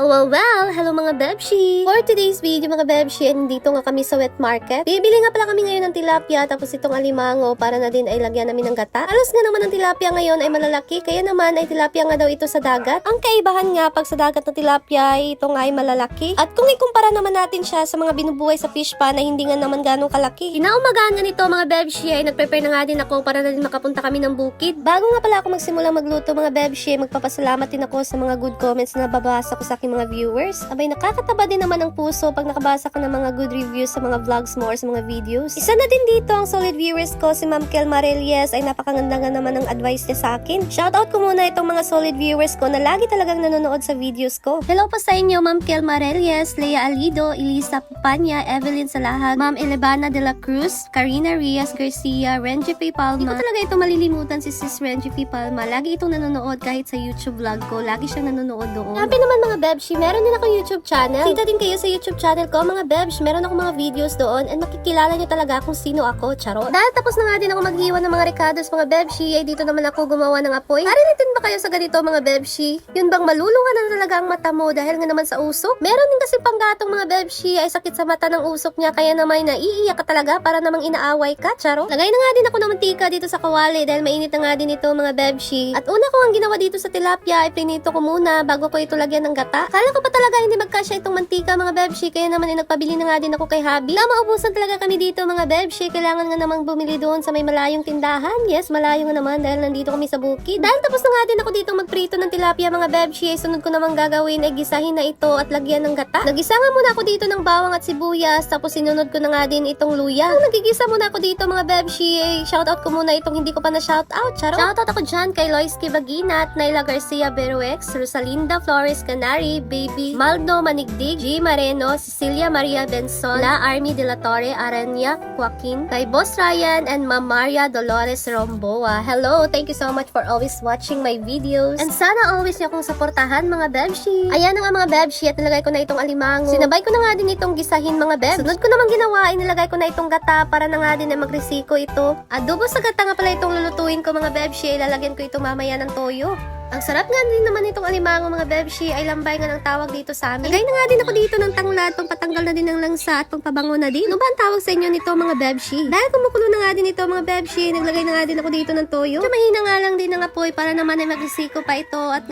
Hello mga Bebshi! For today's video mga Bebshi, nandito nga kami sa wet market. Bibili nga pala kami ngayon ng tilapia, tapos itong alimango para na din ay lagyan namin ng gata. Halos nga naman ang tilapia ngayon ay malalaki, kaya naman ay tilapia nga daw ito sa dagat. Ang kaibahan nga pag sa dagat na tilapia ay ito nga ay malalaki. At kung ikumpara naman natin siya sa mga binubuhay sa fish pan na hindi nga naman ganong kalaki. Inaumagahan nga nito mga Bebshi ay nagprepare na nga din ako para na din makapunta kami ng bukid. Bago nga pala ako magsimulang magluto mga Bebshi, magpapasalamat din ako sa mga good comments na nababasa ko sa aking mga viewers. Abay, nakakataba din naman ang puso pag nakabasa ka ng mga good reviews sa mga vlogs mo or sa mga videos. Isa na din dito ang solid viewers ko, si Ma'am Kel Marelies, ay napakaganda nga naman ng advice niya sa akin. Shoutout ko muna itong mga solid viewers ko na lagi talagang nanonood sa videos ko. Hello pa sa inyo, Ma'am Kel Marelies, Leia Alido, Elisa Pupanya, Evelyn Salahag, Ma'am Elebana de la Cruz, Karina Rias Garcia, Renji P. Palma. Hindi ko talaga ito malilimutan si Sis Renji P. Palma. Lagi itong nanonood kahit sa YouTube vlog ko. Lagi siyang nanonood doon. Happy naman mga Bebshi, meron din ako YouTube channel. Kita din kayo sa YouTube channel ko mga Bebsh. Meron ako mga videos doon and makikilala nyo talaga kung sino ako. Charot. Dahil tapos na nga din ako maghiwa ng mga recados mga Bebshi, ay dito naman ako gumawa ng apoy. Narinig din ba kayo sa ganito mga Bebshi? Yun bang malulungan na talaga ang mata mo dahil nga naman sa usok? Meron din kasi panggatong mga Bebshi ay sakit sa mata ng usok niya, kaya naman naiiyak ka talaga para namang inaaway ka. Charot. Lagay na nga din ako ng mantika dito sa kawali dahil mainit na nga din ito mga Bebshi. At una ko ang ginawa dito sa tilapia ay prinito ko muna bago ko ito lagyan ng gata. Kala ko pa talaga hindi magkasya itong mantika mga Bebshi, kaya naman ay nagpabili na nga din ako kay Habi. Maubusan talaga kami dito mga Bebshi, kailangan nga namang bumili doon sa may malayong tindahan. Yes, malayo nga naman dahil nandito kami sa bukid. Dahil tapos na nga din ako dito magprito ng tilapia mga Bebshi, ay sunod ko namang gagawin ay gisahin na ito at lagyan ng gata. Nagisa nga muna ako dito ng bawang at sibuyas, tapos sinunod ko na nga din itong luya. Nung nagigisa muna ako dito mga Bebshi, ay shoutout ko muna itong hindi ko pa na shoutout. Shoutout ako dyan kay Loisky Baginat, Naila Garcia Beruex, Rosalinda Flores Canary, Baby Maldo Manigdig, G. Mareno, Cecilia Maria Benson, La Army de la Torre, Aranya Joaquin, kay Boss Ryan, and Ma'am Maria Dolores Romboa. Hello! Thank you so much for always watching my videos. And sana always niyo akong suportahan mga Bebshi. Ayan na nga mga Bebshi at nilagay ko na itong alimango. Sinabay ko na nga din itong gisahin mga Bebs. Sunod ko naman ginawa ay nilagay ko na itong gata para na nga din ay magresiko ito. Adobo sa gata nga pala itong lulutuin ko mga Bebshi. Ilalagyan ko ito mamaya ng toyo. Ang sarap nga din naman itong alimango mga Bebshi, ay lambay nga ng tawag dito sa amin. Lagay na nga din ako dito ng tanglad, pangpatanggal na din ng langsa at pangpabango na din. Ano ba ang tawag sa inyo nito mga Bebshi? Dahil kumukulo na nga din ito mga Bebshi, naglagay na nga din ako dito ng toyo. Kaya mahina nga lang din ng apoy para naman ay magrisiko pa ito at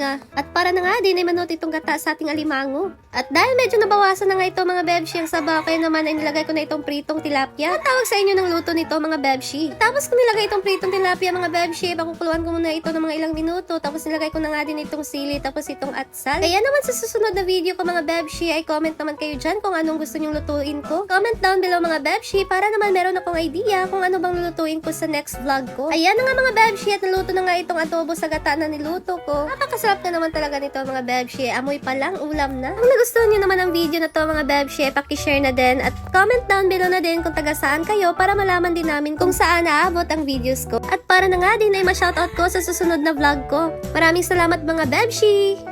para na nga din ay manot itong gata sa ating alimango. At dahil medyo nabawasan na nga ito mga Bebshi ang sabaw, kaya naman ay nilagay ko na itong pritong tilapia. Ang tawag sa inyo ng luto nito mga Bebshi. Tapos kung nilagay itong pritong tilapia mga Bebshi, pakukuluan ko muna ito ng mga ilang minuto, tapos nilagay ko na nga din itong sili, tapos itong atsal. Kaya naman sa susunod na video ko mga Bebshi, ay comment naman kayo dyan kung anong gusto nyong lutuin ko. Comment down below mga Bebshi para naman meron akong idea kung ano bang lulutuin ko sa next vlog ko. Ayan na nga mga Bebshi at naluto na nga itong adobo sa gata na niluto ko. Napakasarap na naman talaga nito mga Bebshi. Amoy pa lang, ulam na. Kung nagustuhan nyo naman ang video na to mga Bebshi, paki-share na din at comment down below na din kung taga saan kayo para malaman din namin kung saan naabot ang videos ko. At para na nga din ay ma-shoutout ko sa susunod na vlog ko. Maraming salamat mga Bebshi!